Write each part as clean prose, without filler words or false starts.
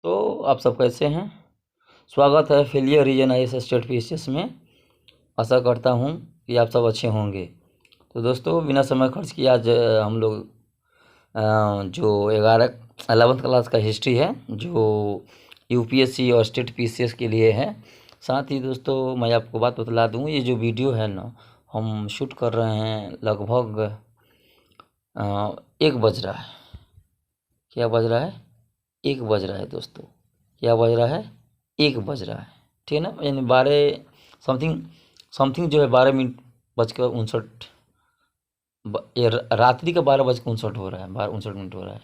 तो आप सब कैसे हैं? स्वागत है failure reason IAS state PCS में। आशा करता हूं कि आप सब अच्छे होंगे। तो दोस्तों, बिना समय खर्च किए आज हम लोग जो 11th क्लास का हिस्ट्री है, जो UPSC और स्टेट PCS के लिए है। साथ ही दोस्तों, मैं आपको बात बतला दूं, ये जो वीडियो है ना, हम शूट कर रहे हैं लगभग 1 बज रहा है। क्या बज रहा है? 1 बज रहा है दोस्तों। क्या बज रहा है? 1 बज रहा है। ठीक है ना, यानी 12 समथिंग समथिंग जो है 12:59। ये रात्रि का 12:59 हो रहा है, 12:59 हो रहा है।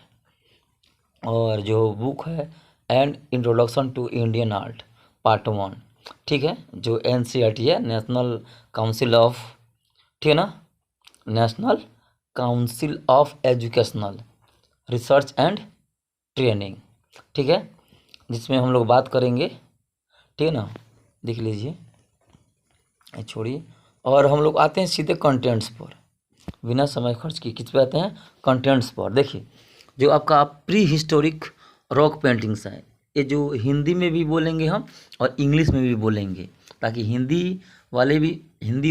और जो बुक है and introduction to Indian art part 1, ठीक है, जो NCERT है, नेशनल काउंसिल ऑफ, ठीक है ना, national council of educational research and training, ठीक है, जिसमें हम लोग बात करेंगे। ठीक है ना, देख लीजिए, छोड़िए। और हम लोग आते हैं सीधे कंटेंट्स पर, बिना समय खर्च किए। किस पे आते हैं? कंटेंट्स पर। देखिए, जो आपका प्री हिस्टोरिक रॉक पेंटिंग्स है, ये जो हिंदी में भी बोलेंगे हम और इंग्लिश में भी बोलेंगे, ताकि हिंदी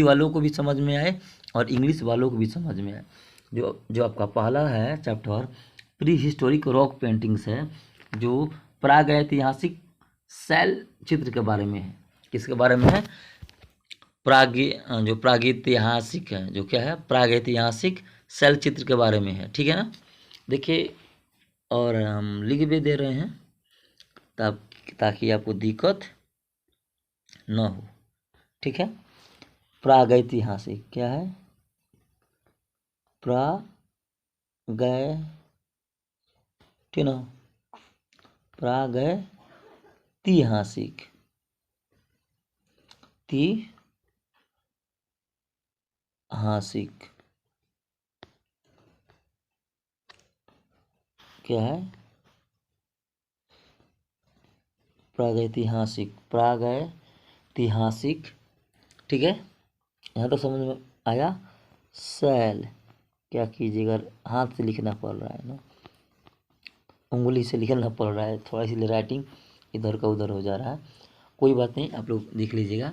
वालों को भी समझ में आए और इंग्लिश वालों को भी समझ में आए। जो जो आपका पहला है chapter, pre historic rock paintings है, जो प्रागैतिहासिक शैल चित्र के बारे में है। किसके बारे में है? जो प्रागैतिहासिक है, जो क्या है, प्रागैतिहासिक शैल चित्र के बारे में है। ठीक है ना, देखिए, और हम लिख भी दे रहे हैं ताकि आपको दिक्कत न हो। ठीक है, प्रागैतिहासिक क्या है? प्रागै ठीक ना, प्रागैतिहासिक हासिक क्या है? प्रागैतिहासिक, ठीक है, यहाँ तो समझ में आया। शैल, क्या कीजिएगा, हाथ से लिखना पड़ रहा है ना, उंगली से लिखना पड़ रहा है थोड़ा, इसलिए राइटिंग इधर का उधर हो जा रहा है। कोई बात नहीं, आप लोग देख लीजिएगा।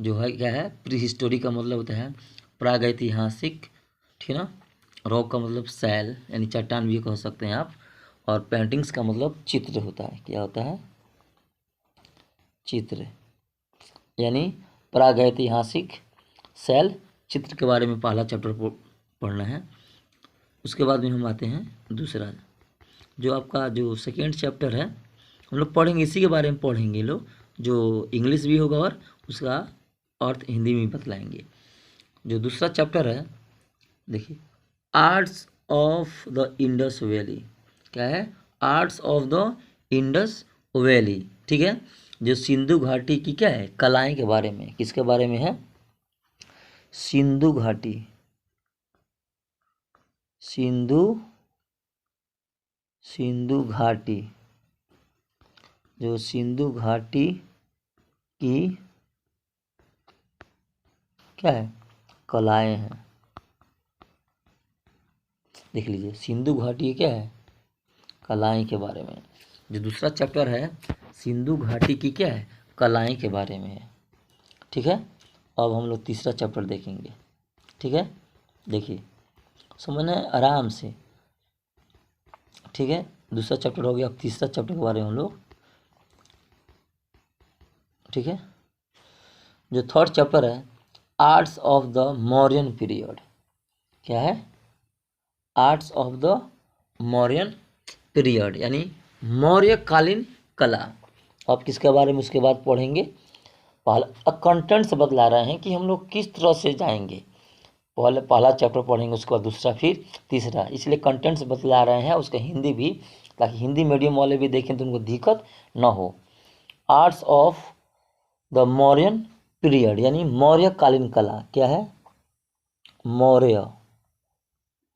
जो है क्या है, प्री हिस्टोरी का मतलब होता है प्रागैतिहासिक, ठीक है ना। रॉक का मतलब शैल, यानी चट्टान भी कह सकते हैं आप। और पेंटिंग्स का मतलब चित्र होता है। क्या होता है? चित्र, यानी प्रागैतिहासिक शैल चित्र के बारे में पहला चैप्टर पढ़ना है। उसके बाद में हम आते हैं दूसरा, जो आपका जो सेकेंड चैप्टर है, हम लोग पढ़ेंगे, इसी के बारे में पढ़ेंगे लोग, जो इंग्लिश भी होगा और उसका अर्थ हिंदी में बतलाएंगे। जो दूसरा चैप्टर है, देखिए, arts of the Indus valley. क्या है? Arts of the Indus valley, ठीक है, जो सिंधु घाटी की क्या है, कलाएं के बारे में। किसके बारे में है? सिंधु घाटी, सिंधु घाटी, जो सिंधु घाटी की क्या है, कलाएं हैं। देख लीजिए, सिंधु घाटी क्या है, कलाएं के बारे में। जो दूसरा चैप्टर है, सिंधु घाटी की क्या है, कलाएं के बारे में है। ठीक है, अब हम लोग तीसरा चैप्टर देखेंगे। ठीक है, देखिए, समझना है आराम से। ठीक है, दूसरा चैप्टर हो गया, अब तीसरा चैप्टर के बारे में हम लोग। ठीक है, जो थर्ड चैप्टर है, arts of the Mauryan period. क्या है? Arts of the Mauryan period, यानी मौर्यकालीन कला। अब किसके बारे में उसके बाद पढ़ेंगे? पहला कंटेंट से बतला रहे हैं कि हम लोग किस तरह से जाएंगे। पहले पहला चैप्टर पढ़ेंगे, उसके बाद दूसरा, फिर तीसरा, इसलिए कंटेंट से बतला रहे हैं उसका हिंदी भी, ताकि हिंदी मीडियम वाले भी देखें तो उनको दिक्कत ना हो। Arts of the Mauryan period, यानी मौर्यकालीन कला। क्या है? मौर्य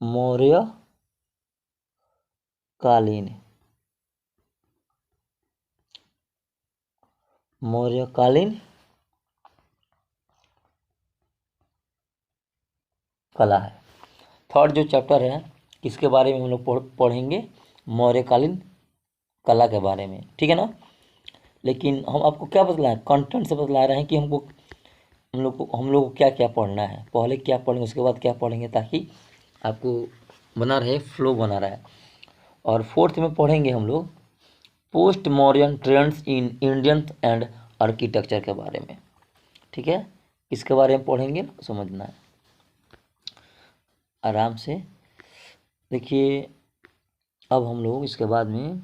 मौर्यकालीन मौर्यकालीन कला है। थर्ड जो चैप्टर है, किसके बारे में हम लोग पढ़ेंगे? मौर्यकालीन कला के बारे में, ठीक है ना। लेकिन हम आपको क्या बतला है, कंटेंट से बतला रहे हैं कि हम लोग को क्या क्या पढ़ना है, पहले क्या पढ़ेंगे उसके बाद क्या पढ़ेंगे, ताकि आपको बना रहे, फ्लो बना रहा है। और फोर्थ में पढ़ेंगे हम लोग post modern trends in Indian and architecture के बारे में, ठीक है। इसके बारे में पढ़ेंगे, समझना है आराम से। देखिए अब हम लोग इसके बाद में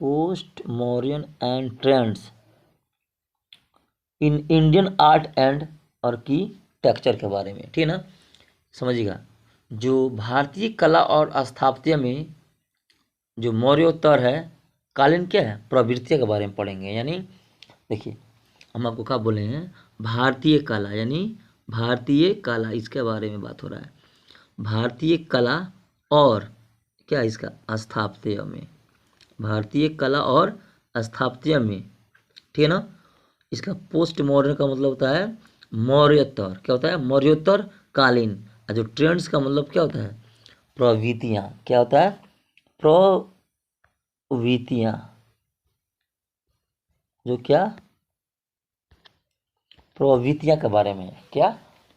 post modern and trends in Indian art and architecture के बारे में, ठीक है ना। समझिएगा, जो भारतीय कला और स्थापत्य में जो मौर्योत्तर है कालीन क्या है प्रवृत्ति के बारे में पढ़ेंगे। यानी देखिए हम आपको क्या बोले हैं, भारतीय कला, यानी भारतीय कला इसके बारे में बात हो रहा है। भारतीय कला और क्या इसका स्थापत्य में, भारतीय कला और स्थापत्य में, ठीक है ना। इसका पोस्ट मॉडर्न का मतलब होता है मौर्योत्तर, क्या होता है मौर्योत्तर कालीन। और जो ट्रेंड्स का मतलब क्या होता है प्रवृत्तियाँ, क्या होता है प्रवृत्तियाँ, जो क्या प्रवृत्तियाँ के बारे में, क्या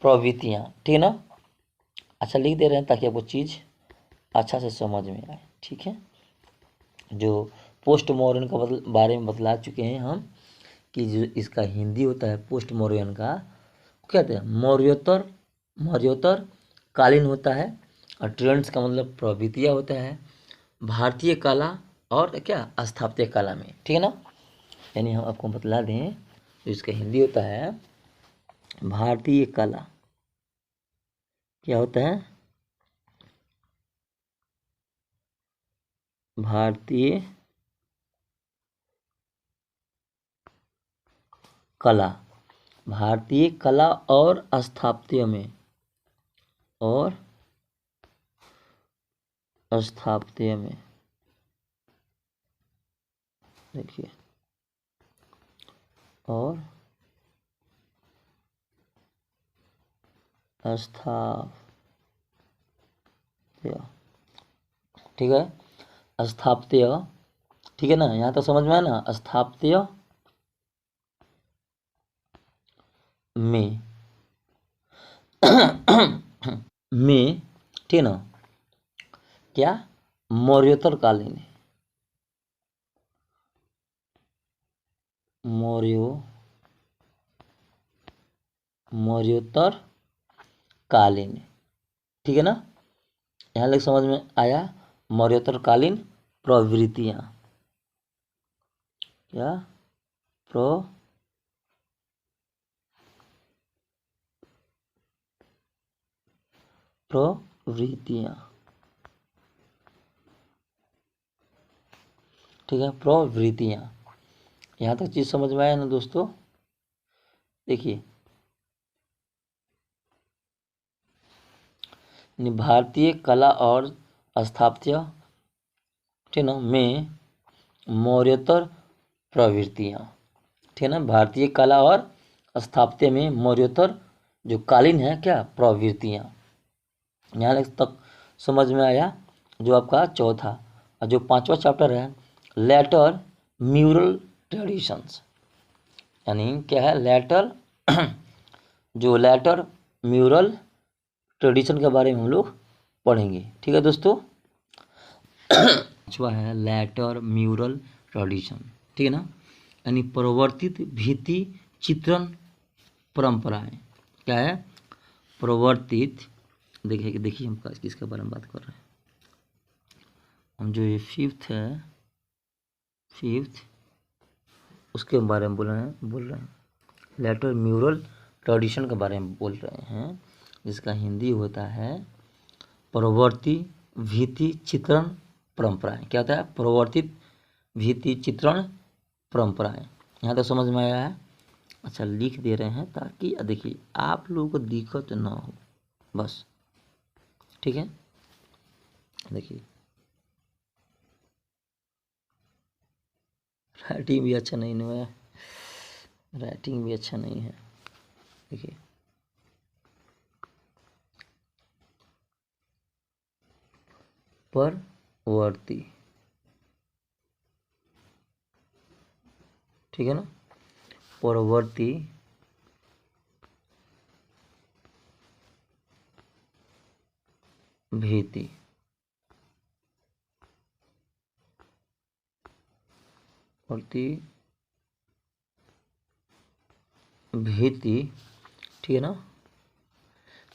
प्रवृत्तियाँ, ठीक है ना। अच्छा लिख दे रहे हैं ताकि आपको चीज़ अच्छा से समझ में आए, ठीक है। जो पोस्ट मॉडर्न का बारे में बतला चुके हैं हम कि जो इसका हिंदी होता है पोस्ट मॉडर्न का क्या कहते हैं मौर्योत्तर, मौर्योत्तर कालीन होता है। और ट्रेंड्स का मतलब प्रवृत्तियाँ होता है भारतीय कला और क्या स्थापत्य कला में, ठीक है ना। यानी हम आपको बतला दें तो इसका हिंदी होता है भारतीय कला, क्या होता है भारतीय कला, भारतीय कला और स्थापत्य में, और स्थापत्य में देखिए और स्थापत्य, ठीक है स्थापत्य, ठीक है ना। यहाँ तो समझ में आया ना स्थापत्य में में, ठीक है ना, क्या मौर्योत्तर कालीन, मौर्योत्तर कालीन, ठीक है ना। यहाँ लग समझ में आया मौर्योत्तर कालीन प्रवृत्तियाँ, क्या प्रवृत्तियाँ, ठीक है प्रवृत्तियाँ। यहाँ तक चीज़ समझ में आया ना दोस्तों। देखिए भारतीय कला और स्थापत्य, ठीक है ना, में मौर्योत्तर प्रवृत्तियाँ, ठीक है ना। भारतीय कला और स्थापत्य में मौर्योत्तर जो कालीन है क्या प्रवृत्तियाँ, यहाँ तक समझ में आया। जो आपका चौथा और जो पांचवा चैप्टर है लेटर म्यूरल ट्रेडिशंस, यानी क्या है लेटर जो लेटर म्यूरल ट्रेडिशन के बारे में हम लोग पढ़ेंगे, ठीक है दोस्तों। पांचवा है लेटर म्यूरल ट्रेडिशन, ठीक है ना, यानी प्रवर्तित भित्ति चित्रण परंपराएं, क्या है प्रवर्तित। देखिए हम किसके बारे में बात कर रहे हैं, हम जो ये फिफ्थ उसके बारे में बोल रहे हैं लेटर म्यूरल ट्रेडिशन के बारे में बोल रहे हैं, जिसका हिंदी होता है प्रवर्ति भित्ति चित्रण परंपराएं। क्या होता है प्रवर्तित भित्ति चित्रण परंपराएं। यहाँ तक समझ में आया है। अच्छा लिख दे रहे हैं ताकि देखिए आप लोगों को दिक्कत ना हो बस, ठीक है। देखिए राइटिंग भी अच्छा नहीं हुआ है, राइटिंग भी अच्छा नहीं है। देखिए परवर्ती, ठीक है ना। परवर्ती भीति, भीति, ठीक है ना।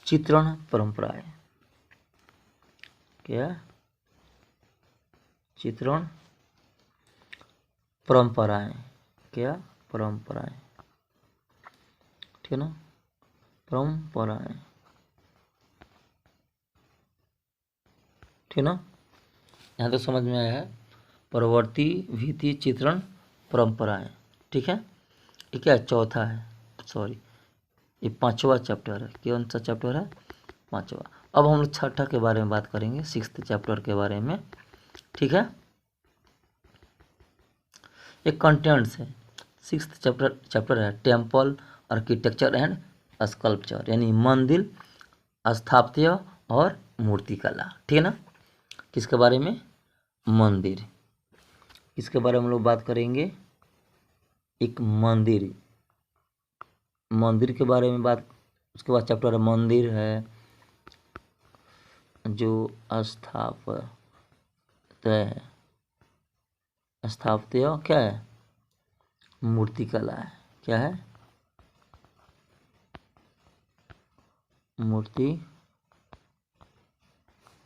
चित्रण परंपराएं, क्या, चित्रण परंपराएं, क्या, परंपराएं, ठीक है ना, परंपराएं, ठीक है ना। यहाँ तक समझ में आया है। परवर्ती भीति चित्रण परंपराएं, ठीक है। ये क्या चौथा है, सॉरी ये पांचवा चैप्टर है। कौन सा चैप्टर है, पांचवा। अब हम लोग छठा के बारे में बात करेंगे, सिक्स्थ चैप्टर के बारे में, ठीक है। एक कंटेंट्स है, सिक्स्थ चैप्टर है टेम्पल आर्किटेक्चर एंड स्कल्पचर, यानी मंदिर, स्थापत्य और मूर्तिकला, ठीक है ना। किसके बारे में, मंदिर, इसके बारे में हम लोग बात करेंगे। एक मंदिर, मंदिर के बारे में बात, उसके बाद चैप्टर है मंदिर है, जो स्थापत्य है, स्थापत्य क्या है, मूर्तिकला है, क्या है, मूर्ति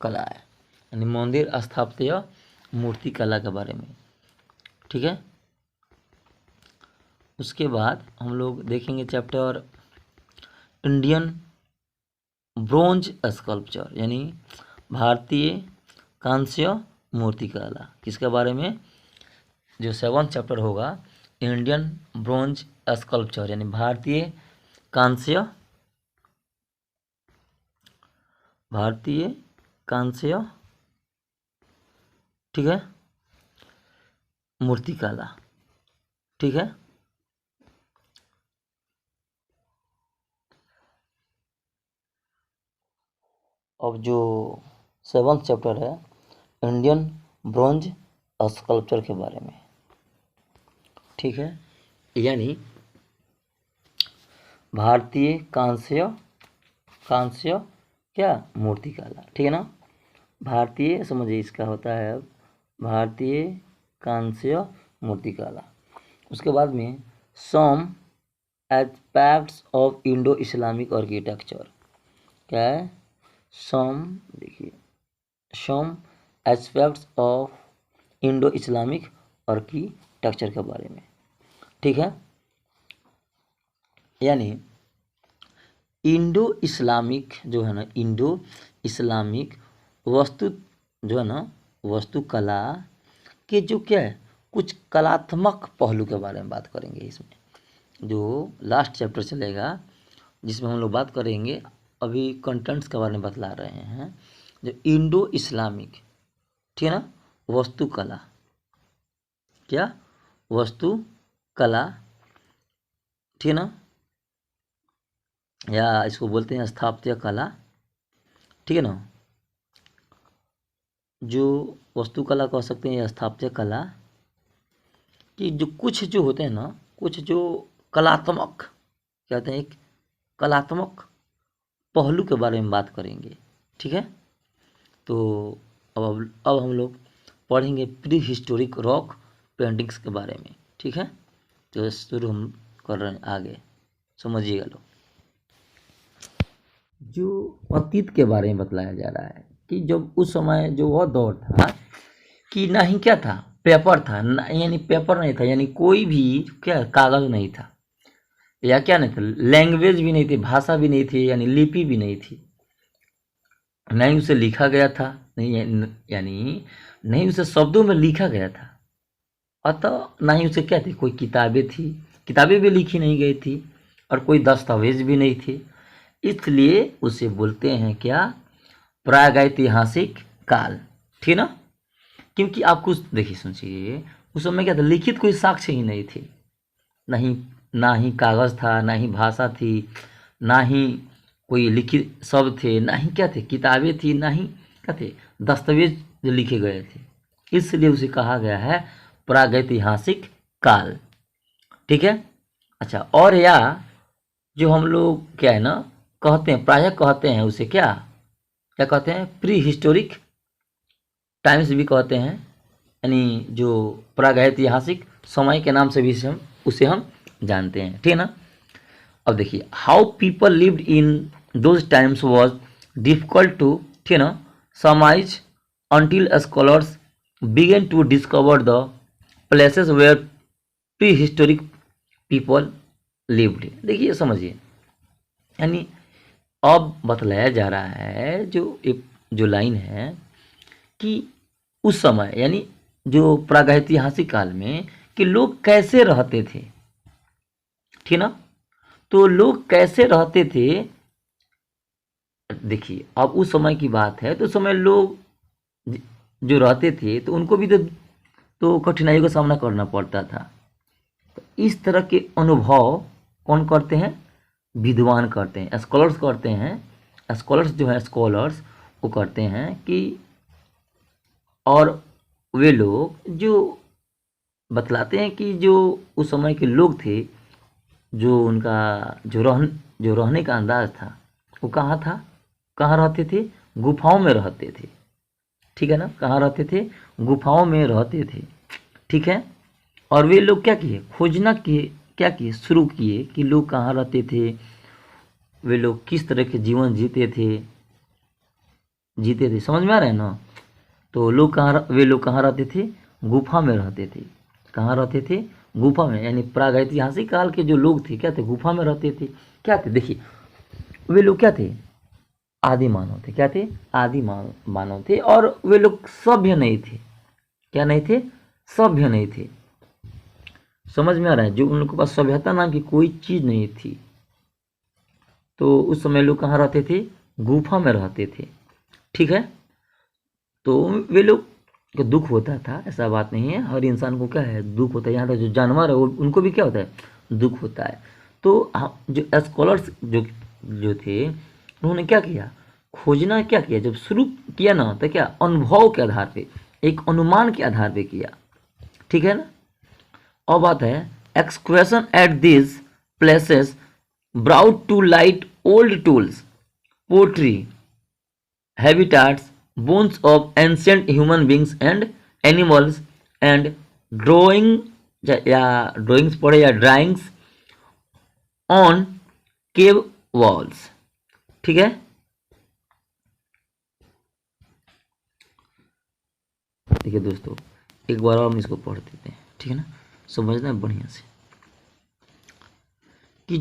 कला है, यानी मंदिर, स्थापत्य, मूर्ति कला के बारे में, ठीक है। उसके बाद हम लोग देखेंगे चैप्टर इंडियन ब्रोंज स्कल्पचर, यानी भारतीय कांस्य मूर्ति कला, किसके बारे में, जो 7वां चैप्टर होगा इंडियन ब्रोंज स्कल्पचर, यानी भारतीय कांस्य, भारतीय कांस्य, ठीक है, मूर्तिकला, ठीक है। अब जो 7वां चैप्टर है इंडियन ब्रोंज स्कल्पचर के बारे में, ठीक है, यानी भारतीय कांस्य, कांस्य क्या, मूर्तिकला, ठीक है ना। भारतीय समझिए इसका होता है अब भारतीय कांस्य मूर्तिकला। उसके बाद में some aspects of Indo Islamic architecture, क्या है, सम, देखिए some aspects of Indo Islamic architecture के बारे में, ठीक है। यानी इंडो इस्लामिक जो है ना, इंडो इस्लामिक वस्तु जो है ना, वास्तुकला के जो क्या है, कुछ कलात्मक पहलू के बारे में बात करेंगे इसमें। जो लास्ट चैप्टर चलेगा जिसमें हम लोग बात करेंगे, अभी कंटेंट्स के बारे में बतला रहे हैं, जो इंडो इस्लामिक, ठीक है ना, वास्तुकला, क्या, वास्तुकला, ठीक है ना, या इसको बोलते हैं स्थापत्य कला, ठीक है ना। जो वास्तुकला कह सकते हैं या स्थापत्य कला कि जो कुछ जो होते हैं ना, कुछ जो कलात्मक कहते हैं, एक कलात्मक पहलू के बारे में बात करेंगे, ठीक है। तो अब हम लोग पढ़ेंगे प्री हिस्टोरिक रॉक पेंटिंग्स के बारे में, ठीक है। तो शुरू हम कर रहे हैं आगे, समझिएगा लोग। जो अतीत के बारे में बतलाया जा रहा है कि जब उस समय जो वह दौर था कि ना ही क्या था, पेपर था, यानी पेपर नहीं था, यानी कोई भी क्या कागज नहीं था, या क्या नहीं था, लैंग्वेज भी नहीं थी, भाषा भी नहीं थी, यानी लिपि भी नहीं थी, नहीं उसे लिखा गया था, नहीं यानी नहीं उसे शब्दों में लिखा गया था, अतः ना ही उसे क्या थी, कोई किताबें थी, किताबें भी लिखी नहीं गई थी, और कोई दस्तावेज भी नहीं थे, इसलिए उसे बोलते हैं क्या, प्रागैतिहासिक काल, ठीक ना। क्योंकि आपको देखिए सुनिए, उस समय क्या था, लिखित कोई साक्ष्य ही नहीं थे, नहीं ना ही कागज था, ना ही भाषा थी, ना ही कोई लिखित शब्द थे, ना ही क्या थे, किताबें थी, ना ही क्या थे, दस्तावेज जो लिखे गए थे, इसलिए उसे कहा गया है प्रागैतिहासिक काल। ठीक है। अच्छा, और या जो हम लोग क्या है ना कहते हैं, प्रायः कहते हैं उसे क्या क्या कहते हैं, प्री हिस्टोरिक टाइम्स भी कहते हैं, यानी जो प्रागैतिहासिक समय के नाम से भी उसे हम जानते हैं, ठीक है ना। अब देखिए, how people lived in those times was difficult to, ठीक है ना, समाइज until scholars began to discover the places where prehistoric people lived। देखिए समझिए, यानी अब बतलाया जा रहा है जो लाइन है कि उस समय यानी जो प्रागैतिहासिक काल में कि लोग कैसे रहते थे, ठीक ना। तो लोग कैसे रहते थे, देखिए अब उस समय की बात है तो उस समय लोग जो रहते थे तो उनको भी तो कठिनाइयों का सामना करना पड़ता था। तो इस तरह के अनुभव कौन करते हैं, विद्वान करते हैं, स्कॉलर्स करते हैं। स्कॉलर्स जो है स्कॉलर्स वो करते हैं कि, और वे लोग जो बतलाते हैं कि जो उस समय के लोग थे, जो उनका जो रहने का अंदाज था वो कहाँ था, कहाँ रहते थे, गुफाओं में रहते थे, ठीक है ना। कहाँ रहते थे, गुफाओं में रहते थे, ठीक है। और वे लोग क्या किए, खोजना किए, क्या किए, शुरू किए कि लोग कहाँ रहते थे, वे लोग किस तरह के जीवन जीते थे, समझ में आ रहा है ना। तो वे लोग कहाँ रहते थे, गुफा में रहते थे। कहाँ रहते थे, गुफा में, यानी प्रागैतिहासिक काल के जो लोग थे क्या थे, गुफा में रहते थे। क्या थे, देखिए वे लोग क्या थे, आदि मानव थे। क्या थे, आदि मानव थे। और वे लोग सभ्य नहीं थे, क्या नहीं थे, सभ्य नहीं थे। समझ में आ रहा है, जो उन लोगों के पास सभ्यता नाम की कोई चीज नहीं थी। तो उस समय लोग कहाँ रहते थे, गुफा में रहते थे, ठीक है। तो वे लोग को दुख होता था, ऐसा बात नहीं है, हर इंसान को क्या है, दुख होता है। यहाँ तक जो जानवर है वो उनको भी क्या होता है, दुख होता है। तो जो स्कॉलर्स जो थे उन्होंने क्या किया, खोजना क्या किया, जब शुरू किया ना तो क्या अनुभव के आधार पे, एक अनुमान के आधार पे किया, ठीक है ना। और बात है, excavation at this places brought to light old tools, pottery, habitats, bones of ancient human beings and animals, and drawing या ड्राइंग्स पढ़े या ड्राइंग्स ऑन केव वॉल्स, ठीक है। देखिए दोस्तों, एक बार और हम इसको पढ़ देते हैं, ठीक है ना, समझना बढ़िया से कि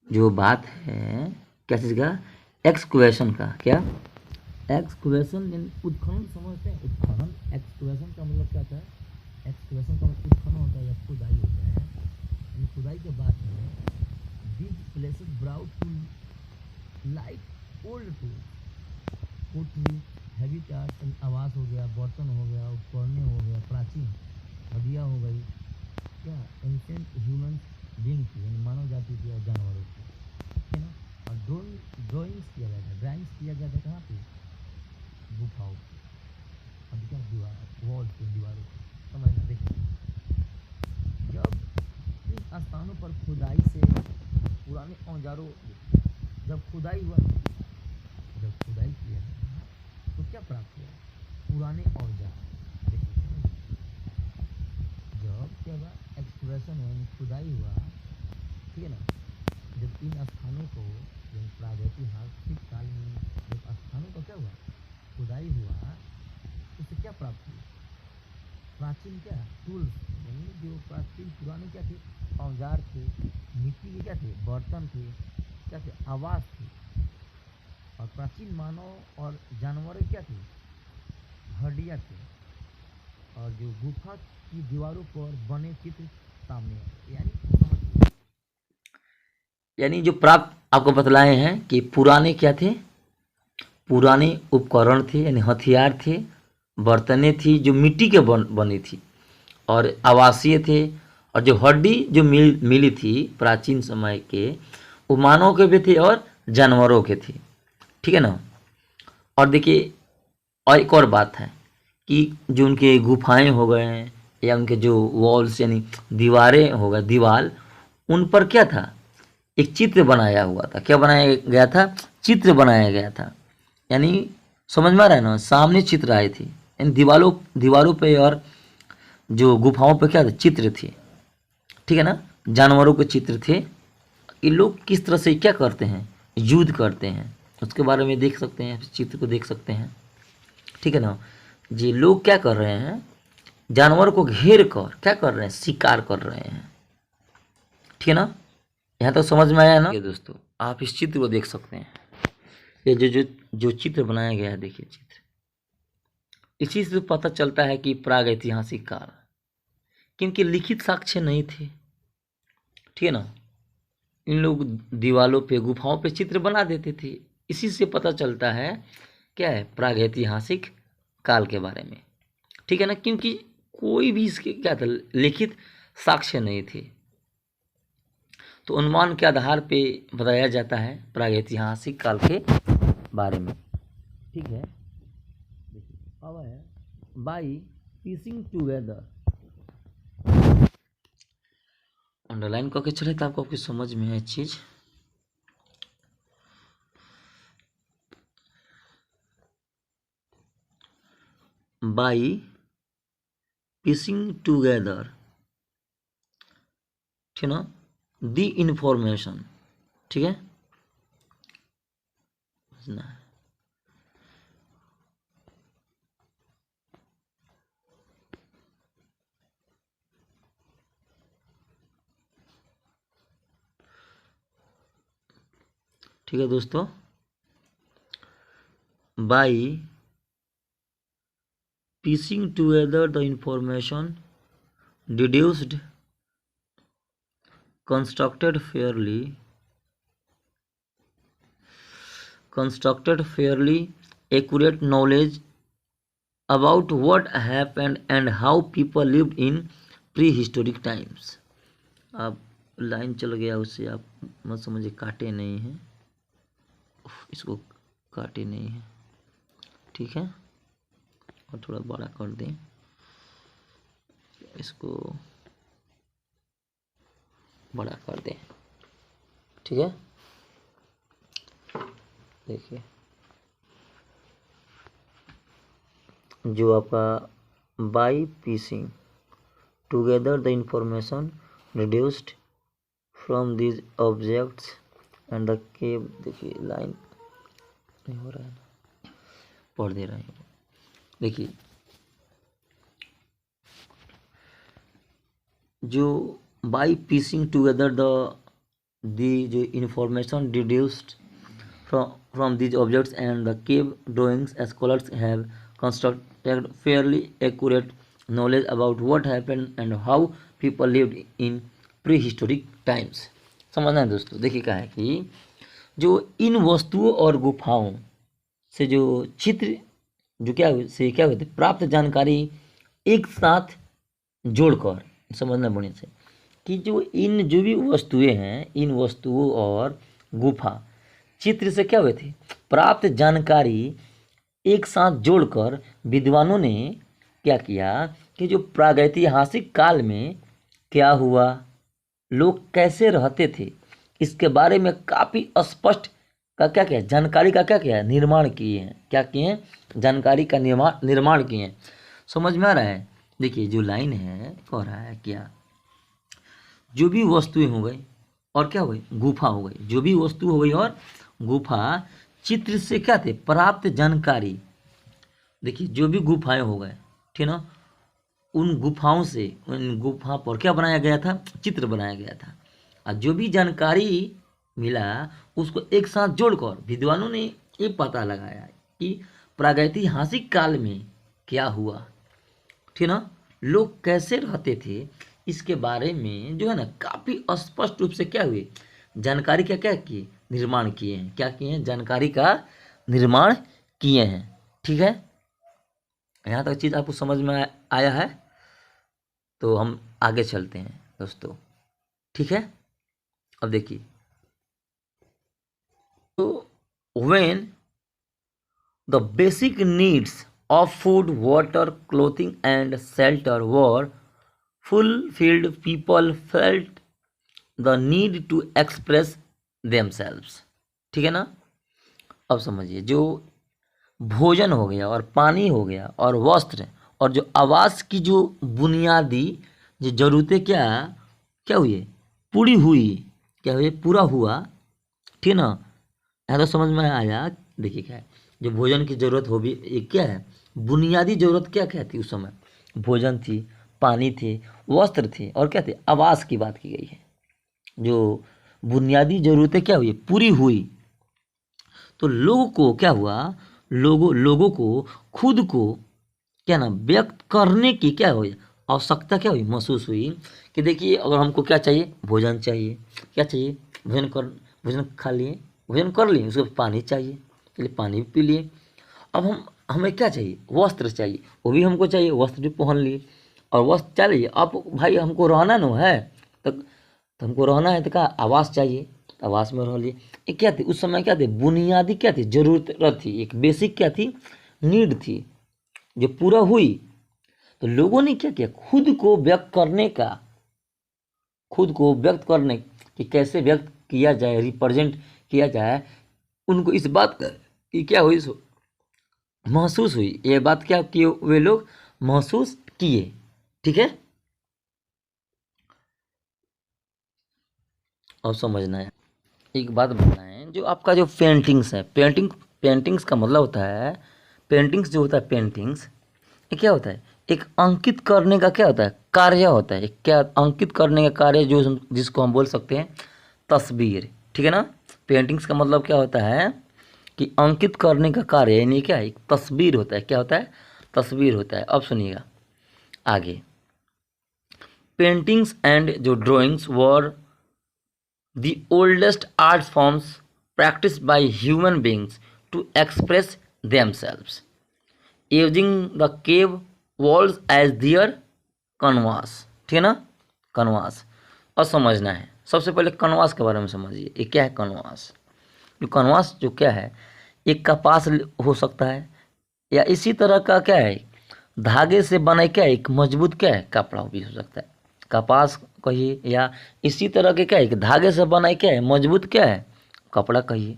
जो बात है क्या चीज़ का, एक्सक्वेशन का, क्या एक्सक्वेशन उत्खनन, समझते हैं उत्खनन। एक्सक्वेशन का मतलब क्या था, एक्सक्वेशन का मतलब उत्खनन होता है या खुदाई होता है, यानी खुदाई के बाद में this places brought to light old to, पोटली, हैबिटाट, आवास हो गया, बर्तन हो गया, उपकरण हो गया, प्राचीन हड्डियाँ हो गई, क्या एंशिएंट ह्यूमन बीइंग थी, यानी मानव जाति थी और जानवरों की, ठीक है ना। और ड्राइंग्स किया जाता है, ड्राइंग्स किया जाता है कहाँ पे, गुफाओं पे, अब क्या दीवार, वॉल पे, दीवारों पे, समझना। देखिए जब इन स्थानों पर खुदाई से पुराने औजारों, जब खुदाई हुआ, जब खुदाई किया तो क्या प्राप्त हुआ, पुराने औजार। देखिए जब क्या हुआ, एक्सप्रेशन यानी खुदाई हुआ, ठीक है ना। जब इन स्थानों को, जब प्रागैतिहासिक काल में जब स्थानों का क्या हुआ, खुदाई हुआ, उससे क्या प्राप्त हुआ, प्राचीन क्या टूल्स, यानी जो प्राचीन पुराने क्या थे, औजार थे, मिट्टी के क्या थे, बर्तन थे, क्या थे, आवास थे। और प्राचीन मानव और जानवर क्या थे, हड्डियाँ थे। और जो गुफा की दीवारों पर बने चित्र सामने आए, यानी जो प्राप्त आपको बतलाए हैं कि पुराने क्या थे, पुराने उपकरण थे, यानी हथियार थे, बर्तनें थी जो मिट्टी के बनी थी, और आवासीय थे। और जो हड्डी जो मिली थी प्राचीन समय के, वो मानव के भी थे और जानवरों के थे, ठीक है ना। और देखिए, और एक और बात है कि जो उनके गुफाएं हो गए या उनके जो वॉल्स यानी दीवारें होगा, दीवार, उन पर क्या था, एक चित्र बनाया हुआ था। क्या बनाया गया था? चित्र बनाया गया था। यानी समझ में आ रहा है ना, सामने चित्र आए थे, यानी दीवारों पे और जो गुफाओं पे क्या था, चित्र थे। ठीक है ना, जानवरों के चित्र थे। ये लोग किस तरह से क्या करते हैं, युद्ध करते हैं, उसके बारे में देख सकते हैं, चित्र को देख सकते हैं। ठीक है ना, जी लोग क्या कर रहे हैं, जानवर को घेर कर क्या कर रहे हैं, शिकार कर रहे हैं। ठीक है ना, यहाँ तक समझ में आया ना? ये दोस्तों आप इस चित्र को देख सकते हैं, ये जो जो जो चित्र बनाया गया है, देखिए चित्र, इसी से पता चलता है कि प्रागैतिहासिक काल, क्योंकि लिखित साक्ष्य नहीं थे। ठीक है ना, इन लोग दीवालों पे, गुफाओं पे चित्र बना देते थे। इसी से पता चलता है क्या है, प्रागैतिहासिक काल के बारे में। ठीक है ना, क्योंकि कोई भी इसके क्या था, लिखित साक्ष्य नहीं थे, तो अनुमान के आधार पे बताया जाता है प्रागैतिहासिक काल के बारे में। ठीक है, अब है बाई पीसिंग टुगेदर, अंडरलाइन करके चले तो आपको समझ में है चीज। बाई पीसिंग टुगेदर, ठीक ना, दी इंफॉर्मेशन। ठीक है ना, ठीक है दोस्तों, by piecing together the information deduced, constructed fairly accurate knowledge about what happened and how people lived in prehistoric times। अब लाइन चल गया, उससे आप मत समझिए काटे नहीं हैं, इसको काटे नहीं हैं। ठीक है, और थोड़ा बड़ा कर दें, इसको बड़ा कर दें। ठीक है, देखिए जो आपका by piecing together the information reduced from these objects and the cave, देखिए लाइन नहीं हो रहा है ना, पढ़ दे रहे हैं। देखिए जो बाई पीसिंग टुगेदर द जो information deduced from these objects and the cave drawings, scholars have constructed fairly accurate knowledge about what happened and how people lived in prehistoric times। समझना है दोस्तों, देखिए क्या है कि जो इन वस्तुओं और गुफाओं से जो चित्र जो क्या होते प्राप्त जानकारी एक साथ जोड़कर, समझना बढ़िया से, कि जो इन जो भी वस्तुएं हैं, इन वस्तुओं और गुफा चित्र से क्या हुए थे, प्राप्त जानकारी एक साथ जोड़कर विद्वानों ने क्या किया कि जो प्रागैतिहासिक काल में क्या हुआ, लोग कैसे रहते थे, इसके बारे में काफ़ी स्पष्ट का क्या किया, जानकारी का क्या किया, निर्माण किए हैं। क्या किए हैं, जानकारी का निर्माण किए हैं। समझ में आ रहा है? देखिए जो लाइन है कह रहा है क्या, जो भी वस्तुएं हो गई और क्या हो गई, गुफा हो गई, जो भी वस्तु हो गई और गुफा चित्र से क्या थे, प्राप्त जानकारी। देखिए जो भी गुफाएं हो गए, ठीक ना, उन गुफाओं से, उन गुफा पर क्या बनाया गया था, चित्र बनाया गया था, और जो भी जानकारी मिला उसको एक साथ जोड़कर विद्वानों ने ये पता लगाया कि प्रागैतिहासिक काल में क्या हुआ, ठीक ना, लोग कैसे रहते थे, इसके बारे में जो है ना काफ़ी स्पष्ट रूप से क्या हुए, जानकारी का क्या किए, निर्माण किए हैं। क्या किए हैं, जानकारी का निर्माण किए हैं। ठीक है, यहाँ तक चीज़ आपको समझ में आया है, तो हम आगे चलते हैं दोस्तों। ठीक है, अब देखिए, तो when the basic needs of food, water, clothing and shelter were fulfilled people felt the need to express themselves। ठीक है ना। अब समझिए, जो भोजन हो गया और पानी हो गया और वस्त्र और जो आवास की जो बुनियादी जो जरूरतें क्या क्या हुई, पूरी हुई, क्या हुई, पूरा हुआ। ठीक है ना। यहाँ तो समझ में आया। देखिए क्या है, जो भोजन की जरूरत हो भी, ये क्या है, बुनियादी जरूरत क्या क्या थी उस समय, भोजन थी, पानी थे, वस्त्र थे, और क्या थे, आवास की बात की गई है। जो बुनियादी जरूरतें क्या हुई, पूरी हुई, तो लोगों को क्या हुआ, लोगों को खुद को क्या ना व्यक्त करने की क्या हुई, आवश्यकता क्या हुई, महसूस हुई। कि देखिए, अगर हमको क्या चाहिए, भोजन चाहिए, क्या चाहिए, भोजन खा लिए, भोजन कर लिए, उसको पानी चाहिए, चलिए पानी भी पी लिए। अब हमें क्या चाहिए, वस्त्र चाहिए, वो भी हमको चाहिए, वस्त्र भी पहन लिए। और वस्त्र चाहिए, अब भाई हमको रहना न है, तो हमको रहना है तो क्या, आवास चाहिए, आवास में रह लिए। ये क्या थी उस समय, क्या थे, बुनियादी क्या थी, जरूरत थी, एक बेसिक क्या थी, नीड थी, जो पूरा हुई। तो लोगों ने क्या किया, खुद को व्यक्त करने कि कैसे व्यक्त किया जाए, रिप्रेजेंट किया जाए, उनको इस बात की क्या हुई, महसूस हुई। ये बात क्या किए, वे लोग महसूस किए। ठीक है। और समझना है, एक बात बताना है, जो आपका जो पेंटिंग्स है, पेंटिंग्स का मतलब होता है, पेंटिंग्स जो होता है, पेंटिंग्स ये क्या होता है, एक अंकित करने का क्या होता है, कार्य होता है। एक क्या, अंकित करने का कार्य, जो जिसको हम बोल सकते हैं तस्वीर। ठीक है ना। पेंटिंग्स का मतलब क्या होता है कि अंकित करने का कार्य, यानी क्या है, एक तस्वीर होता है। क्या होता है, तस्वीर होता है। अब सुनिएगा आगे। पेंटिंग्स एंड जो drawings were the oldest art forms practiced by human beings to express themselves, using the cave walls as their canvas। ठीक है ना। कनवास। और समझना है, सबसे पहले कनवास के बारे में समझिए, ये क्या है कनवास। जो कनवास जो क्या है, एक कपास हो सकता है, या इसी तरह का क्या है, धागे से बने क्या है, एक मजबूत क्या है, कपड़ा भी हो सकता है, कपास कहिए, या इसी तरह के क्या है, एक धागे से बना क्या है, मजबूत क्या है, कपड़ा कहिए,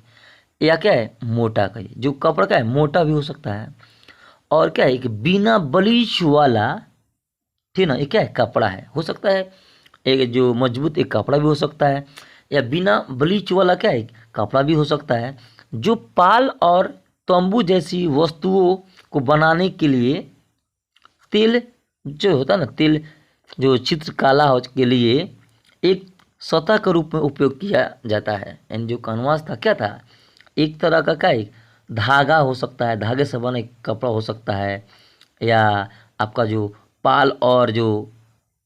या क्या है, मोटा कहिए। जो कपड़ा क्या है, मोटा भी हो सकता है, और क्या है, एक बिना बलीच वाला, ठीक ना, ये क्या है, कपड़ा है, हो सकता है। एक जो मजबूत एक कपड़ा भी हो सकता है, या बिना ब्लीच वाला क्या है, कपड़ा भी हो सकता है। जो पाल और तंबू जैसी वस्तुओं को बनाने के लिए तेल जो होता है ना, तेल जो चित्रकला के लिए एक सतह के रूप में उपयोग किया जाता है। यानी जो कैनवास था क्या था, एक तरह का क्या है, धागा हो सकता है, धागे से बने कपड़ा हो सकता है, या आपका जो पाल और जो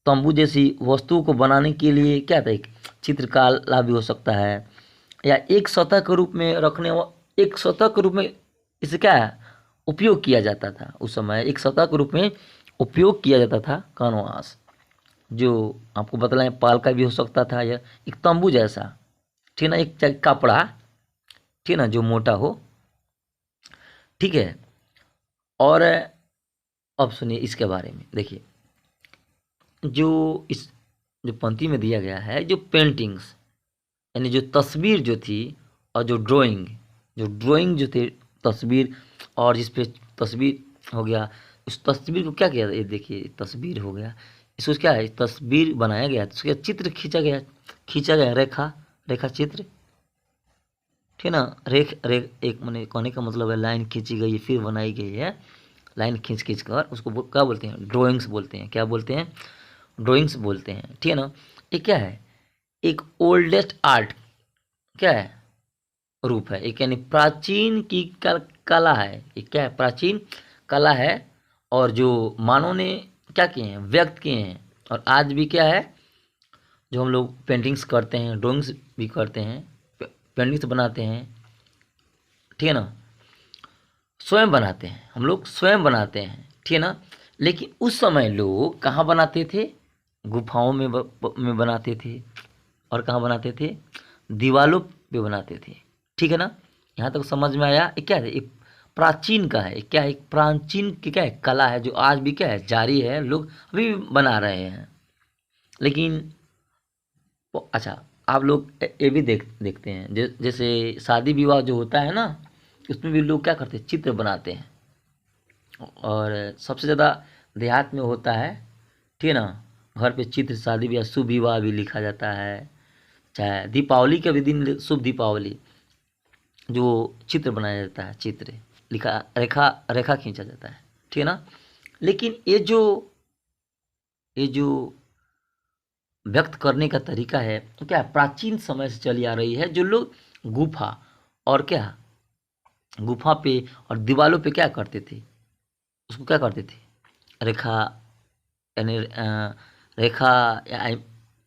तंबू जैसी वस्तुओं को बनाने के लिए क्या था, एक चित्रकला भी हो सकता है, या एक सतह के रूप में एक सतह के रूप में इसे क्या है, उपयोग किया जाता था। उस समय एक सतह के रूप में उपयोग किया जाता था कैनवास। जो आपको बतलाएं, पाल का भी हो सकता था, या एक तंबू जैसा, ठीक ना, एक कपड़ा, ठीक ना, जो मोटा हो। ठीक है। और अब सुनिए इसके बारे में, देखिए जो इस जो पंक्ति में दिया गया है, जो पेंटिंग्स यानी जो तस्वीर जो थी, और जो ड्राइंग जो थे, तस्वीर, और जिस पे तस्वीर हो गया, उस तस्वीर को क्या किया, ये देखिए तस्वीर हो गया, इसको क्या है, तस्वीर बनाया गया, तो उसका चित्र खींचा गया, रेखा चित्र, ठीक ना। एक मैंने कहने का मतलब है, लाइन खींची गई, फिर बनाई गई है, लाइन खींच कर उसको क्या बोलते हैं, ड्राइंग्स बोलते हैं। क्या बोलते हैं, ड्राइंग्स बोलते हैं। ठीक है ना। ये क्या है, एक ओल्डेस्ट आर्ट क्या है, रूप है, एक यानी प्राचीन की कला है। ये क्या है, प्राचीन कला है, और जो मानव ने क्या किए हैं, व्यक्त किए हैं, और आज भी क्या है, जो हम लोग पेंटिंग्स करते हैं, ड्राइंग्स भी करते हैं, पेंटिंग्स बनाते हैं, ठीक है ना, स्वयं बनाते हैं, हम लोग स्वयं बनाते हैं, ठीक है ना। लेकिन उस समय लोग कहाँ बनाते थे, गुफाओं में बनाते थे, और कहाँ बनाते थे, दीवालों पे बनाते थे। ठीक है ना। यहाँ तक समझ में आया। ये क्या है, एक प्राचीन का है, क्या है, एक प्राचीन की क्या है, कला है, जो आज भी क्या है, जारी है, लोग अभी भी बना रहे हैं। लेकिन अच्छा, आप लोग ये भी देखते हैं, जैसे शादी विवाह जो होता है ना, उसमें भी लोग क्या करते हैं, चित्र बनाते हैं। और सबसे ज़्यादा देहात में होता है, ठीक है ना, घर पे चित्र, शादी ब्याह, शुभ विवाह भी लिखा जाता है। चाहे दीपावली के भी दिन, शुभ दीपावली, जो चित्र बनाया जाता है, चित्र लिखा, रेखा रेखा खींचा जाता है, ठीक है ना। लेकिन ये जो व्यक्त करने का तरीका है, तो क्या है, प्राचीन समय से चली आ रही है। जो लोग गुफा और क्या, गुफा पे और दीवालों पे क्या करते थे, उसको क्या करते थे, रेखा, यानी रेखा, या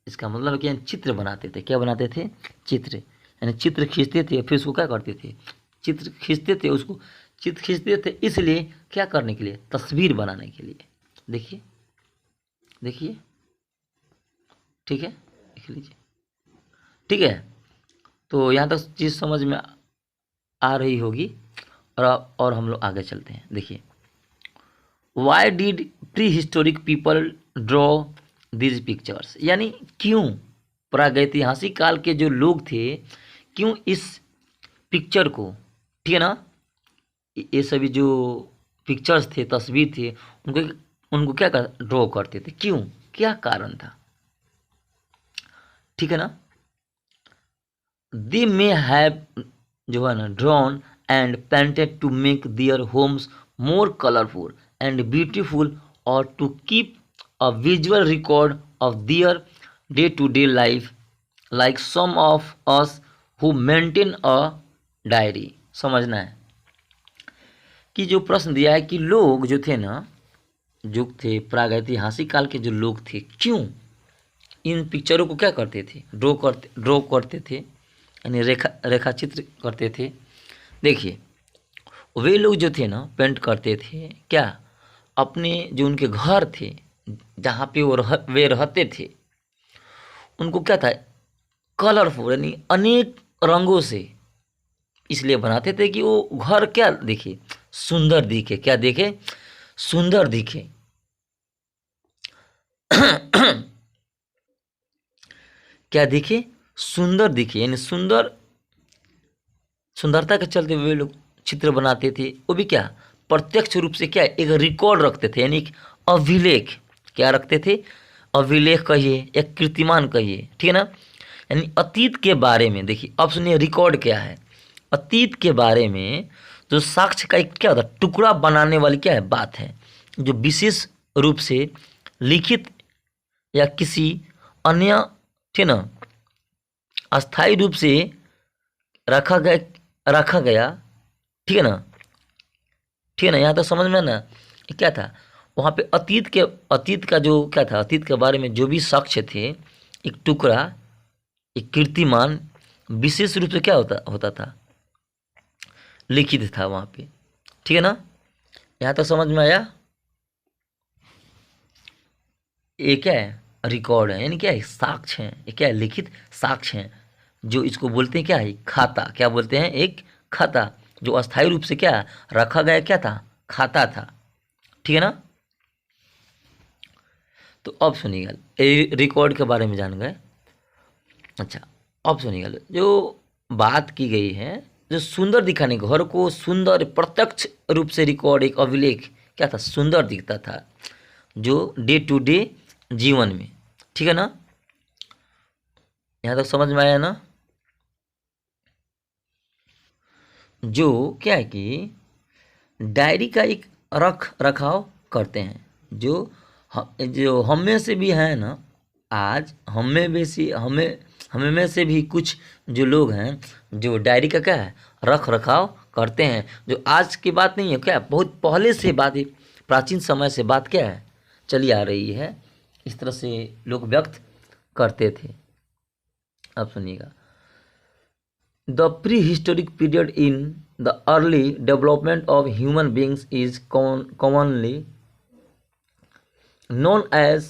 इसका मतलब कि चित्र बनाते थे। क्या बनाते थे, चित्र, यानी चित्र खींचते थे, फिर उसको क्या करते थे, चित्र खींचते थे, उसको चित्र खींचते थे, इसलिए क्या करने के लिए, तस्वीर बनाने के लिए। देखिए देखिए, ठीक है, देख लीजिए, ठीक है। तो यहाँ तक चीज़ समझ में आ रही होगी। और हम लोग आगे चलते हैं। देखिए, why did pre historic people draw these pictures, यानी क्यों प्रागैतिहासिक काल के जो लोग थे, क्यों इस पिक्चर को, ठीक है ना, ये सभी जो पिक्चर्स थे, तस्वीर थे, उनको उनको क्या ड्रॉ करते थे, क्यों, क्या कारण था, ठीक है ना। दे मे हैव, जो है ना, drawn and painted to make their homes more colourful and beautiful, और to keep a visual record of their day to day life, like some of us who maintain a diary. समझना है कि जो प्रश्न दिया है कि लोग जो थे ना, जो थे प्रागैतिहासिक काल के जो लोग थे, क्यों इन पिक्चरों को क्या करते थे, ड्रॉ करते थे, यानी रेखा चित्र करते थे। देखिए, वे लोग जो थे ना, पेंट करते थे क्या, अपने जो उनके घर थे, जहाँ पे वे रहते थे, उनको क्या था, कलरफुल, यानी अनेक रंगों से इसलिए बनाते थे कि वो घर क्या दिखे, सुंदर दिखे, क्या दिखे, सुंदर दिखे। क्या दिखे, सुंदर दिखे, यानी सुंदरता के चलते वे लोग चित्र बनाते थे। वो भी क्या, प्रत्यक्ष रूप से क्या, एक रिकॉर्ड रखते थे, यानी एक अभिलेख, क्या रखते थे, अभिलेख कहिए, एक कीर्तिमान कहिए, ठीक है ना। यानी अतीत के बारे में, देखिए अब सुनिए, रिकॉर्ड क्या है, अतीत के बारे में जो साक्ष्य का एक क्या होता है, टुकड़ा बनाने वाली क्या है, बात है, जो विशेष रूप से लिखित या किसी अन्य, ठीक है ना, अस्थायी रूप से रखा गया, ठीक है ना, ठीक है ना। यहाँ तो समझ में ना, क्या था, वहाँ पे अतीत का जो क्या था, अतीत के बारे में जो भी साक्ष्य थे, एक टुकड़ा, एक कीर्तिमान, विशेष रूप से क्या होता था, लिखित था वहाँ पे, ठीक है ना। यहाँ तो समझ में आया। ये क्या है, रिकॉर्ड है, यानी क्या है, साक्ष्य है, ये क्या है, लिखित साक्ष्य है, जो इसको बोलते हैं क्या है, खाता, क्या बोलते हैं, एक खाता, जो अस्थायी रूप से क्या रखा गया, क्या था, खाता था, ठीक है ना। तो अब सुनिएगा, रिकॉर्ड के बारे में जान गए। अच्छा, अब सुनिएगा, जो बात की गई है, जो सुंदर दिखाने, घर को सुंदर, प्रत्यक्ष रूप से रिकॉर्ड, एक अभिलेख, क्या था, सुंदर दिखता था, जो डे टू डे जीवन में, ठीक है ना। यहाँ तक समझ में आया ना। जो क्या है कि डायरी का एक रख रखाव करते हैं, जो हम में से भी है ना, आज हमें में से भी कुछ जो लोग हैं, जो डायरी का क्या है, रख रखाव करते हैं। जो आज की बात नहीं है, क्या बहुत पहले से बात है, प्राचीन समय से बात क्या है, चली आ रही है, इस तरह से लोग व्यक्त करते थे। अब सुनिएगा, the pre historic period in the early development of human beings is commonly known as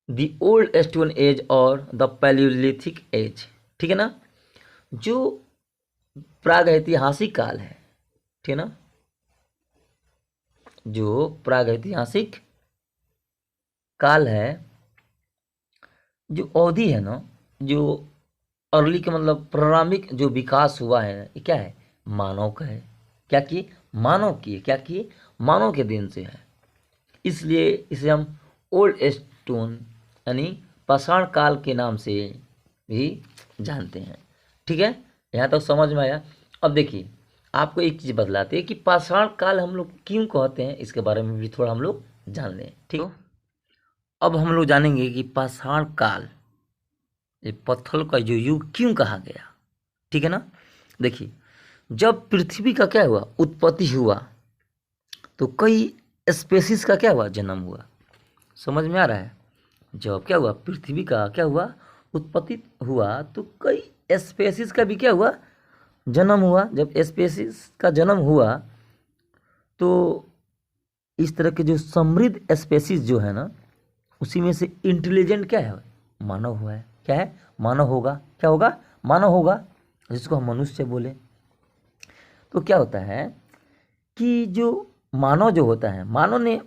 the old stone age और द पैलियोलिथिक एज, ठीक है ना। जो प्रागैतिहासिक काल है, ठीक है ना, जो प्रागैतिहासिक काल है, जो अवधि है ना, जो अर्ली के मतलब प्रारंभिक जो विकास हुआ है ये क्या है, मानव का है। क्या की, मानव की, क्या की, मानव के दिन से है। इसलिए इसे हम ओल्ड स्टोन यानी पाषाण काल के नाम से भी जानते हैं। ठीक है, यहाँ तक समझ में आया। अब देखिए आपको एक चीज़ बतलाते हैं कि पाषाण काल हम लोग क्यों कहते हैं, इसके बारे में भी थोड़ा हम लोग जान लें। ठीक है, अब हम लोग जानेंगे कि पाषाण काल, ये पत्थर का जो युग क्यों कहा गया। ठीक है ना। देखिए जब पृथ्वी का क्या हुआ, उत्पत्ति हुआ, तो कई स्पेसीज का क्या हुआ, जन्म हुआ। समझ में आ रहा है। जब क्या हुआ, पृथ्वी का क्या हुआ, उत्पत्ति हुआ, तो कई स्पेसीज का भी क्या हुआ, जन्म हुआ। जब स्पेसीज का जन्म हुआ तो इस तरह के जो समृद्ध स्पेसीज जो है ना, उसी में से इंटेलिजेंट क्या है, मानव हुआ है। क्या है, मानव होगा। क्या होगा, मानव होगा, जिसको हम मनुष्य बोले। तो क्या होता है कि जो मानव जो होता है, मानव ने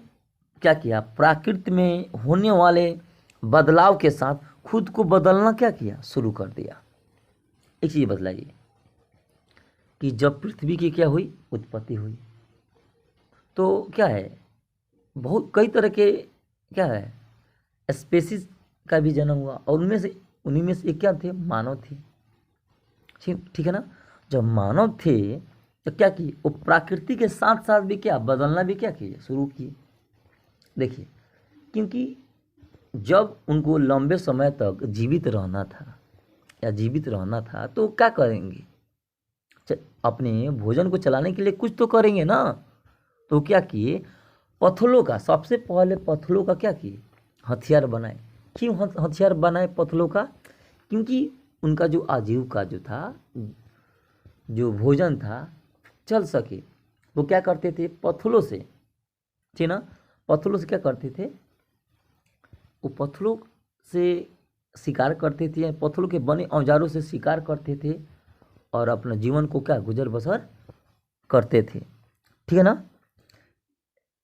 क्या किया, प्रकृति में होने वाले बदलाव के साथ खुद को बदलना क्या किया, शुरू कर दिया। एक चीज़ बतलाइए कि जब पृथ्वी की क्या हुई, उत्पत्ति हुई, तो क्या है, बहुत कई तरह के क्या है स्पेसीज का भी जन्म हुआ, और उन्हीं में से एक क्या थे, मानव थे। ठीक ठीक है ना। जब मानव थे तो क्या किए, वो प्रकृति के साथ साथ भी क्या बदलना भी क्या किए, शुरू किए। देखिए क्योंकि जब उनको लंबे समय तक जीवित रहना था या जीवित रहना था, तो क्या करेंगे, अपने भोजन को चलाने के लिए कुछ तो करेंगे ना। तो क्या किए, पत्थरों का, सबसे पहले पत्थरों का क्या किए, हथियार बनाए। क्यों हथियार बनाए पत्थरों का, क्योंकि उनका जो आजीविका जो था, जो भोजन था, चल सके। वो क्या करते थे, पत्थरों से, ठीक ना, पत्थरों से क्या करते थे, वो पत्थरों से शिकार करते थे, पत्थरों के बने औजारों से शिकार करते थे और अपना जीवन को क्या गुजर बसर करते थे। ठीक है ना।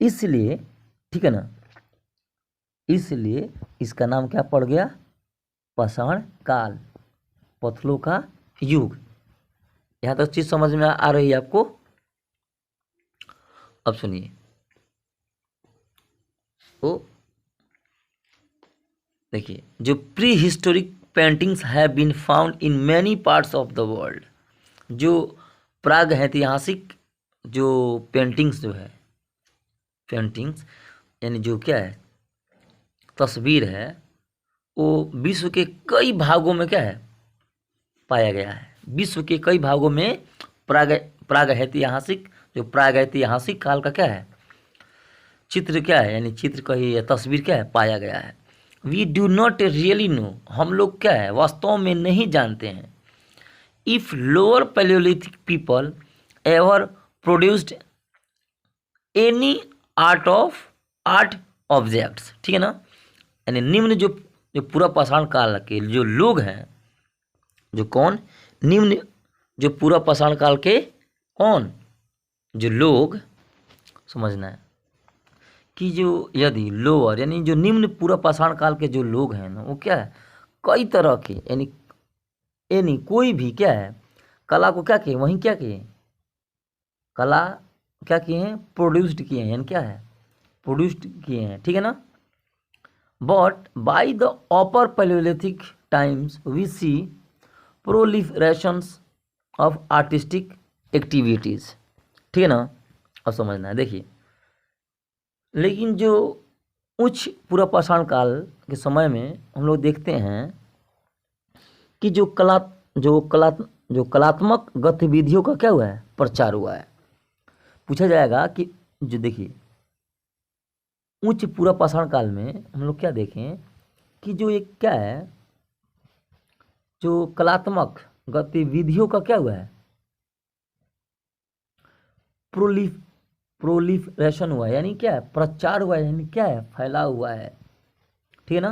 इसलिए, ठीक है ना, इसलिए इसका नाम क्या पड़ गया, पाषाण काल, पत्थरों का युग। यहाँ तक चीज समझ में आ रही है आपको। अब सुनिए, तो देखिए जो prehistoric paintings have been found in many parts of the world. जो प्राग ऐतिहासिक जो पेंटिंग्स जो है, पेंटिंग्स यानी जो क्या है, तस्वीर है, वो विश्व के कई भागों में क्या है, पाया गया है। विश्व के कई भागों में प्राग प्राग ऐतिहासिक, जो प्राग ऐतिहासिक काल का क्या है, चित्र क्या है, यानी चित्र का ही तस्वीर क्या है, पाया गया है। We do not really know, हम लोग क्या है, वास्तव में नहीं जानते हैं, if lower Palaeolithic people ever produced any art objects. ठीक है ना। यानी निम्न जो जो पूरा पाषाण काल के जो लोग हैं, जो कौन, निम्न जो पूरा पाषाण काल के कौन, जो लोग, समझना है कि जो यदि लोअर यानी जो निम्न पूरा पाषाण काल के जो लोग हैं ना, वो क्या है, कई तरह के यानी कोई भी क्या है, कला को क्या किए, वहीं क्या किए, कला क्या किए हैं, प्रोड्यूस्ड किए हैं, यानी क्या है, प्रोड्यूस्ड किए हैं। ठीक है ना। But by the upper Palaeolithic times we see proliferations of artistic activities. ठीक है ना। अब समझना है, देखिए लेकिन जो उच्च पूरा पाषाण काल के समय में हम लोग देखते हैं कि जो कलात्मक गतिविधियों का क्या हुआ है, प्रचार हुआ है। पूछा जाएगा कि जो देखिए उच्च पूरा पाषाण काल में हम लोग क्या देखें कि जो एक क्या है, जो कलात्मक गतिविधियों का क्या हुआ है, प्रोलिफरेशन हुआ है, यानी क्या है, प्रचार हुआ है, यानी क्या है, फैला हुआ है। ठीक है ना।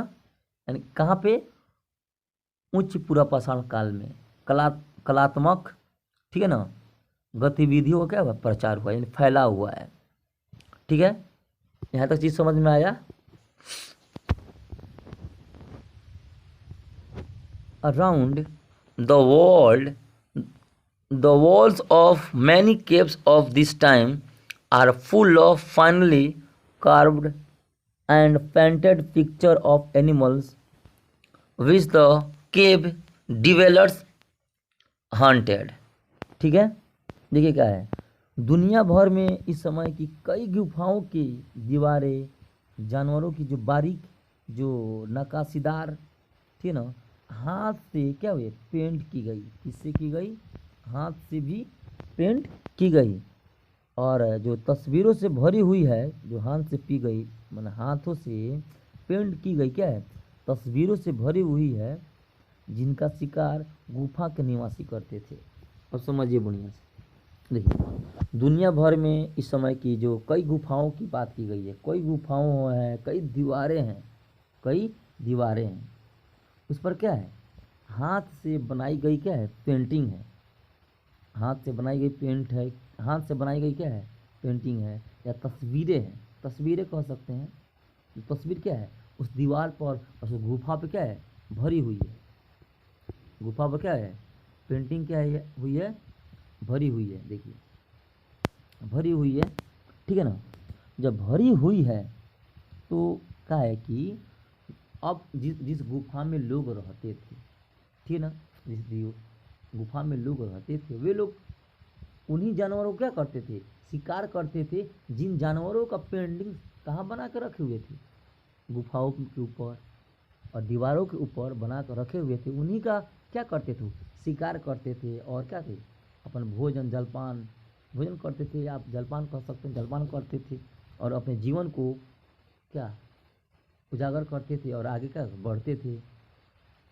यानी कहाँ पे, उच्च पूरा पाषाण काल में कलात्मक, ठीक है ना, गतिविधियों का क्या हुआ, प्रचार हुआ, यानी फैला हुआ है। ठीक है, यहाँ तक चीज़ समझ में आया। around the world, the walls of many caves of this time are full of finely carved and painted picture of animals which the cave dwellers hunted। ठीक है, देखिए क्या है, दुनिया भर में इस समय की कई गुफाओं की दीवारें जानवरों की जो बारीक जो नक्काशीदार थी ना, हाथ से क्या हुए पेंट की गई। किससे की गई? हाथ से भी पेंट की गई। और जो तस्वीरों से भरी हुई है, जो हाथ से पी गई माने हाथों से पेंट की गई क्या है, तस्वीरों से भरी हुई है, जिनका शिकार गुफा के निवासी करते थे। और समझिए बढ़िया से, देखिए दुनिया भर में इस समय की जो कई गुफाओं की बात की गई है, कई गुफाओं हैं, कई दीवारें हैं, कई दीवारें हैं, उस पर क्या है, हाथ से बनाई गई क्या है, पेंटिंग है। हाथ से बनाई गई पेंट है, हाथ से बनाई गई क्या है, पेंटिंग है, या तस्वीरें हैं, तस्वीरें कह सकते हैं। तो तस्वीर क्या है, उस दीवार पर, उस गुफा पे क्या है, भरी हुई है। गुफा पर क्या है, पेंटिंग क्या है हुई है, भरी हुई है। देखिए भरी हुई है, ठीक है ना। जब भरी हुई है तो क्या है कि अब जिस जिस गुफा में लोग रहते थे, ठीक है ना, जिस गुफा में लोग रहते थे, वे लोग उन्हीं जानवरों को क्या करते थे, शिकार करते थे, जिन जानवरों का पेंटिंग कहाँ बना कर रखे हुए थे, गुफाओं के ऊपर और दीवारों के ऊपर बना कर रखे हुए थे, उन्हीं का क्या करते थे, शिकार करते थे। और क्या थे, अपन भोजन जलपान, भोजन करते थे, आप जलपान कह सकते हैं, जलपान करते थे, और अपने जीवन को क्या उजागर करते थे और आगे क्या बढ़ते थे,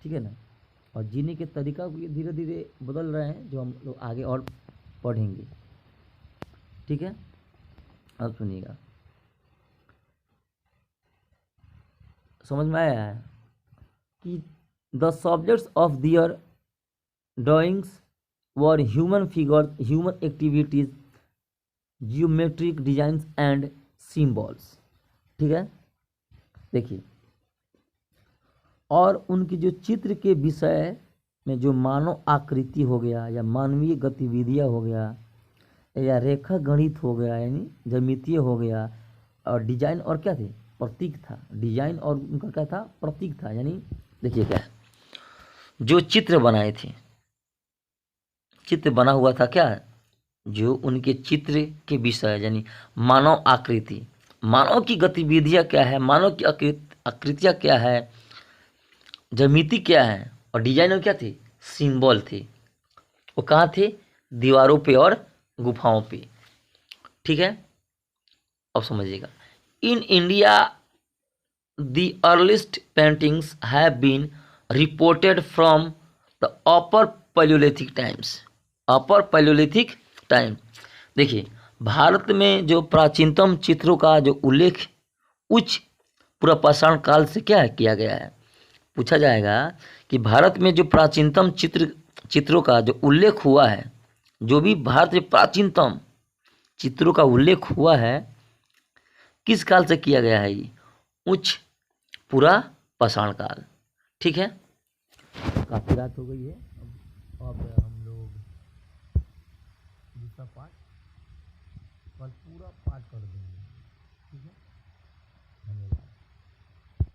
ठीक है ना। और जीने के तरीका भी धीरे धीरे बदल रहे हैं, जो हम लोग आगे और पढ़ेंगे, ठीक है। अब सुनिएगा, समझ में आया है कि the subjects of their drawings were human figures, human activities, geometric designs and symbols, ठीक है। देखिए, और उनकी जो चित्र के विषय में जो मानव आकृति हो गया, या मानवीय गतिविधियाँ हो गया, या रेखा गणित हो गया, यानी ज्यामितीय हो गया, और डिजाइन और क्या थे, प्रतीक था। डिजाइन और उनका क्या था, प्रतीक था। यानी देखिए क्या है, जो चित्र बनाए थे, चित्र बना हुआ था क्या, जो उनके चित्र के विषय यानी मानव आकृति, मानव की गतिविधियाँ क्या है, मानव की आकृतियाँ क्या है, ज्यामिति क्या है, और डिजाइन क्या थे, सिंबल थे। वो कहाँ थे, दीवारों पे और गुफाओं पे, ठीक है। अब समझिएगा, in India the earliest paintings have been reported from the upper Palaeolithic times, upper Palaeolithic time. देखिए, भारत में जो प्राचीनतम चित्रों का जो उल्लेख उच्च पुरापाषाण काल से क्या है किया गया है। पूछा जाएगा कि भारत में जो प्राचीनतम चित्रों का जो उल्लेख हुआ है, जो भी भारत में प्राचीनतम चित्रों का उल्लेख हुआ है, किस काल से किया गया है, ये उच्च पुरापाषाण काल, ठीक है। काफी रात हो गई है, अब हम लोग दूसरा पार्ट कल पूरा पाठ कर देंगे।